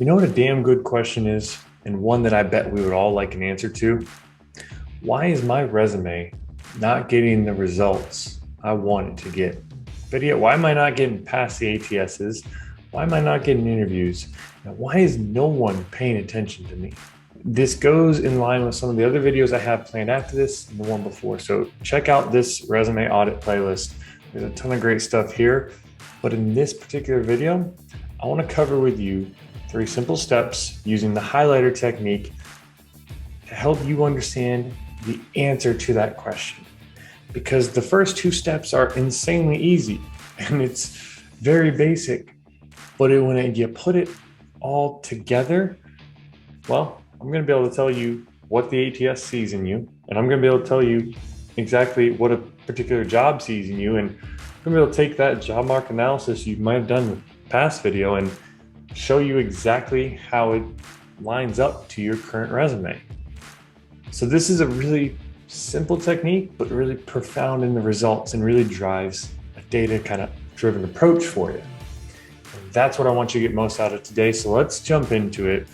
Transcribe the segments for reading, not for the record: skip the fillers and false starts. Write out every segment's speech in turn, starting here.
You know what a damn good question is, and one that I bet we would all like an answer to? Why is my resume not getting the results I want it to get? But yet, why am I not getting past the ATSs? Why am I not getting interviews? And why is no one paying attention to me? This goes in line with some of the other videos I have planned after this and the one before. So check out this resume audit playlist. There's a ton of great stuff here. But in this particular video, I want to cover with you 3 simple steps using the highlighter technique to help you understand the answer to that question. Because the first 2 steps are insanely easy and it's very basic, but when you put it all together, well, I'm going to be able to tell you what the ATS sees in you, and I'm going to be able to tell you exactly what a particular job sees in you, and I'm going to be able to take that job market analysis you might have done in the past video and show you exactly how it lines up to your current resume. So this is a really simple technique, but really profound in the results and really drives a data kind of driven approach for you. And that's what I want you to get most out of today. So let's jump into it.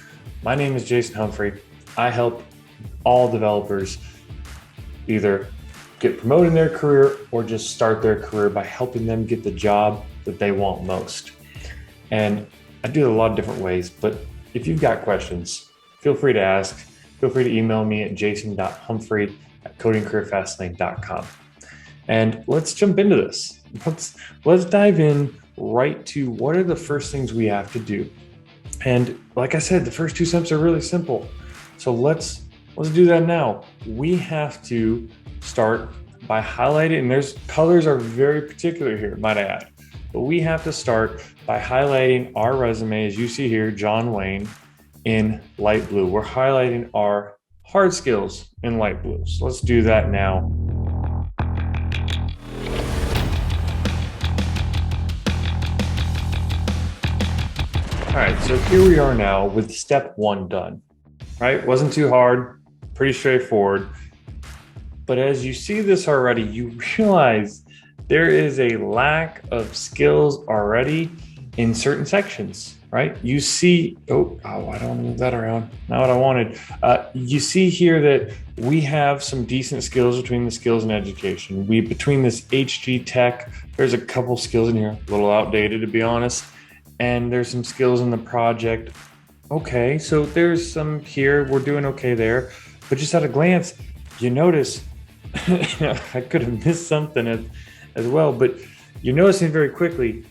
My name is Jason Humphrey. I help all developers either get promoted in their career or just start their career by helping them get the job that they want most. And I do it a lot of different ways, but if you've got questions, feel free to ask. Feel free to email me at jason.humphrey@codingcareerfastlane.com. And let's jump into this. Let's dive in right to what are the first things we have to do. And like I said, the first 2 steps are really simple. So let's do that now. We have to start by highlighting, and there's colors are very particular here, might I add. But we have to start by highlighting our resume, as you see here, John Wayne, in light blue. We're highlighting our hard skills in light blue. So let's do that now. All right, so here we are now with step 1 done, right? Wasn't too hard, pretty straightforward. But as you see this already, you realize there is a lack of skills already in certain sections, right? You see, I don't want to move that around. Not what I wanted. You see here that we have some decent skills between the skills and education. Between this HG tech, there's a couple skills in here, a little outdated to be honest. And there's some skills in the project. Okay, so there's some here, we're doing okay there. But just at a glance, you notice, I could have missed something as well, but you're noticing very quickly,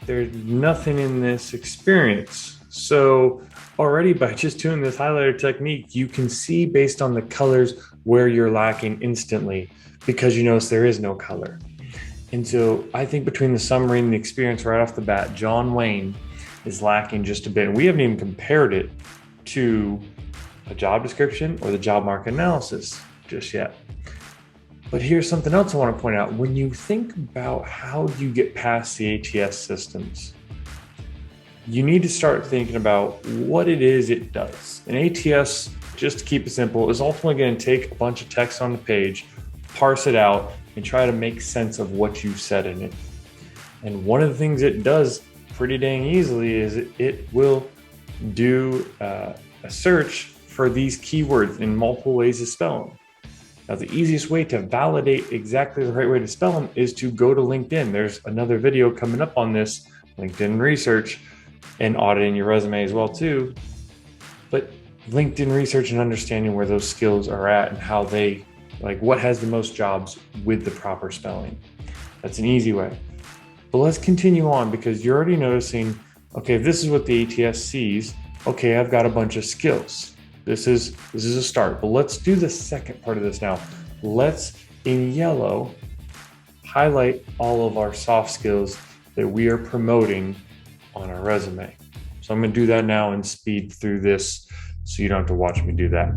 there's nothing in this experience. So already by just doing this highlighter technique, you can see based on the colors where you're lacking instantly because you notice there is no color. And so I think between the summary and the experience right off the bat, John Wayne is lacking just a bit. And we haven't even compared it to a job description or the job market analysis just yet. But here's something else I want to point out. When you think about how you get past the ATS systems, you need to start thinking about what it is it does. An ATS, just to keep it simple, is ultimately going to take a bunch of text on the page, parse it out, and try to make sense of what you've said in it. And one of the things it does pretty dang easily is it will do a search for these keywords in multiple ways to spell them. Now, the easiest way to validate exactly the right way to spell them is to go to LinkedIn. There's another video coming up on this, LinkedIn research, and auditing your resume as well too. But LinkedIn research and understanding where those skills are at and how they, like what has the most jobs with the proper spelling. That's an easy way. But let's continue on because you're already noticing, okay, this is what the ATS sees. Okay, I've got a bunch of skills. This is a start, but let's do the second part of this now. Let's, in yellow, highlight all of our soft skills that we are promoting on our resume. So I'm gonna do that now and speed through this so you don't have to watch me do that.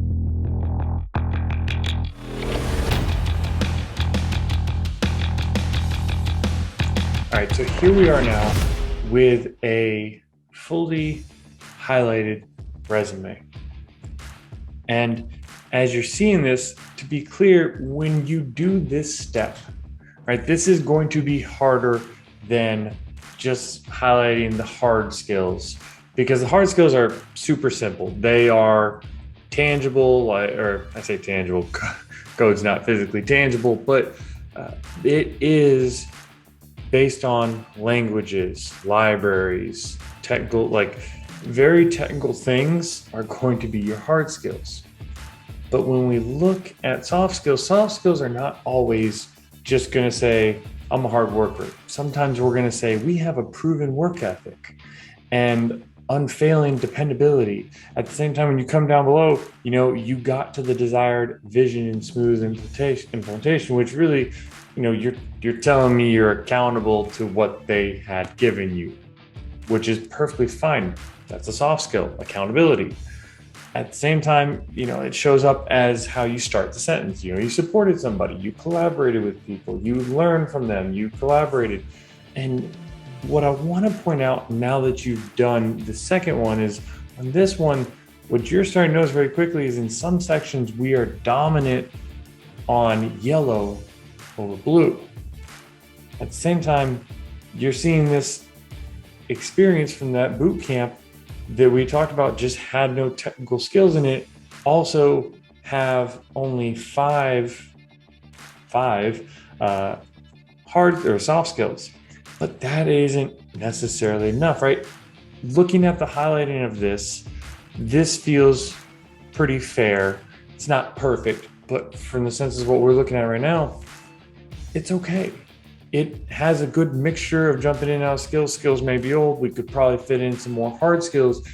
All right, so here we are now with a fully highlighted resume. And as you're seeing this, to be clear, when you do this step, right, this is going to be harder than just highlighting the hard skills. because the hard skills are super simple. They are tangible, or I say tangible, code's not physically tangible, but it is based on languages, libraries, technical, like very technical things are going to be your hard skills. But when we look at soft skills are not always just going to say, I'm a hard worker. Sometimes we're going to say, we have a proven work ethic and unfailing dependability. At the same time, when you come down below, you got to the desired vision and smooth implementation, which really, you're telling me you're accountable to what they had given you, which is perfectly fine. That's a soft skill, accountability. At the same time, it shows up as how you start the sentence. You supported somebody, you collaborated with people, you learned from them, you collaborated. And what I want to point out now that you've done the second one is on this one, what you're starting to notice very quickly is in some sections, we are dominant on yellow over blue. At the same time, you're seeing this experience from that boot camp that we talked about just had no technical skills in it, also have only five hard or soft skills. But that isn't necessarily enough, right? Looking at the highlighting of this feels pretty fair. It's not perfect, but from the sense of what we're looking at right now, it's okay. It has a good mixture of jumping in and out of skills. Skills may be old. We could probably fit in some more hard skills,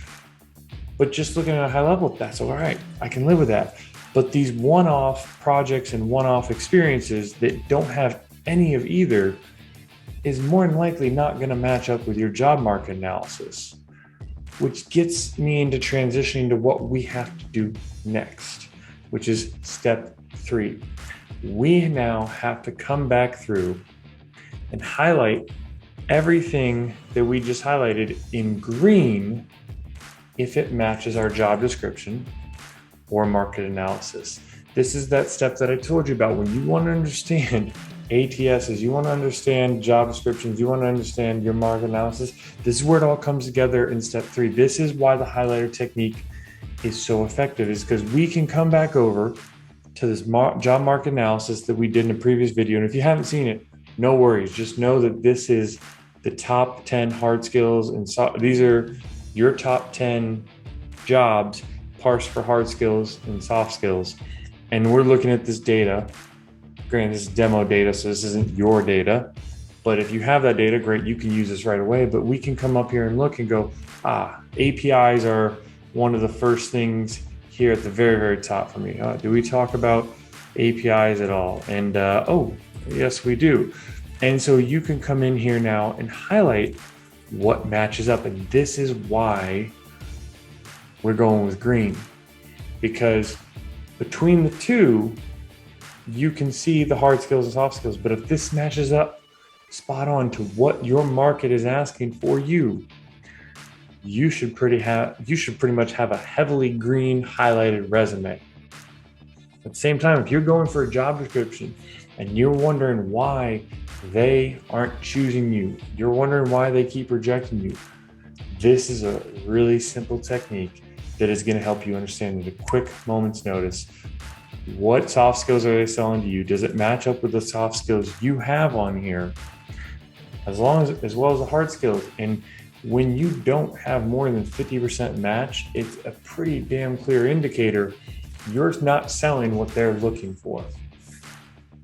but just looking at a high level, that's all right. I can live with that. But these one-off projects and one-off experiences that don't have any of either is more than likely not going to match up with your job market analysis, which gets me into transitioning to what we have to do next, which is step 3. We now have to come back through and highlight everything that we just highlighted in green if it matches our job description or market analysis. This is that step that I told you about. When you want to understand ATSs, you want to understand job descriptions, you want to understand your market analysis, this is where it all comes together in step 3. This is why the highlighter technique is so effective, is because we can come back over to this job market analysis that we did in a previous video. And if you haven't seen it, no worries. Just know that this is the top 10 hard skills. And these are your top 10 jobs parsed for hard skills and soft skills. And we're looking at this data. Granted, this is demo data, so this isn't your data. But if you have that data, great, you can use this right away. But we can come up here and look and go, APIs are one of the first things here at the very, very top for me. Do we talk about APIs at all? And yes, we do. And so you can come in here now and highlight what matches up. And this is why we're going with green, because between the two, you can see the hard skills and soft skills. But if this matches up spot on to what your market is asking for you, you should pretty much have a heavily green highlighted resume. At the same time, if you're going for a job description and you're wondering why they aren't choosing you, you're wondering why they keep rejecting you, this is a really simple technique that is going to help you understand in a quick moment's notice, what soft skills are they selling to you? Does it match up with the soft skills you have on here, as well as the hard skills? And when you don't have more than 50% match, it's a pretty damn clear indicator you're not selling what they're looking for.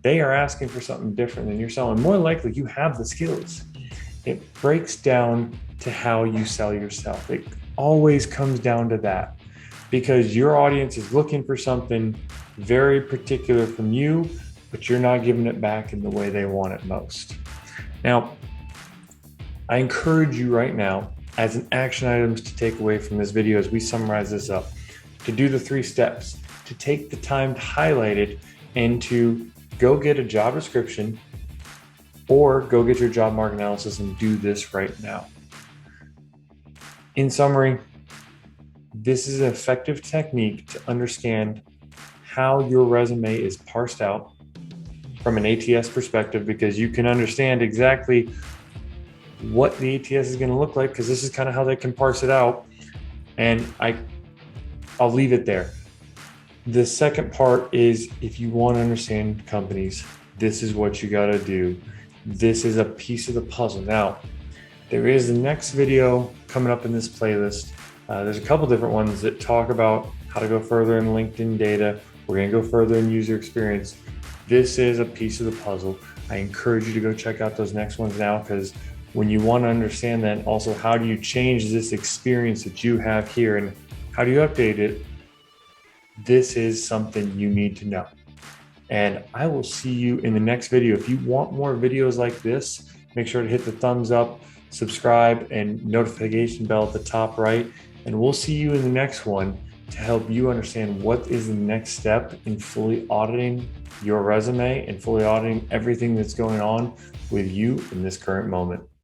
They are asking for something different than you're selling. More likely, you have the skills. It breaks down to how you sell yourself. It always comes down to that, because your audience is looking for something very particular from you, but you're not giving it back in the way they want it most. Now, I encourage you right now, as an action items to take away from this video as we summarize this up, to do the 3 steps, to take the time to highlight it, and to go get a job description or go get your job market analysis and do this right now. In summary, this is an effective technique to understand how your resume is parsed out from an ATS perspective, because you can understand exactly what the ATS is going to look like, because this is kind of how they can parse it out. And I'll leave it there. The second part is, if you want to understand companies, this is what you got to do. This is a piece of the puzzle. Now, there is the next video coming up in this playlist. There's a couple different ones that talk about how to go further in LinkedIn data. We're going to go further in user experience. This is a piece of the puzzle. I encourage you to go check out those next ones now, because when you want to understand that, also how do you change this experience that you have here and how do you update it, this is something you need to know. And I will see you in the next video. If you want more videos like this, make sure to hit the thumbs up, subscribe, and notification bell at the top right. And we'll see you in the next one to help you understand what is the next step in fully auditing your resume and fully auditing everything that's going on with you in this current moment.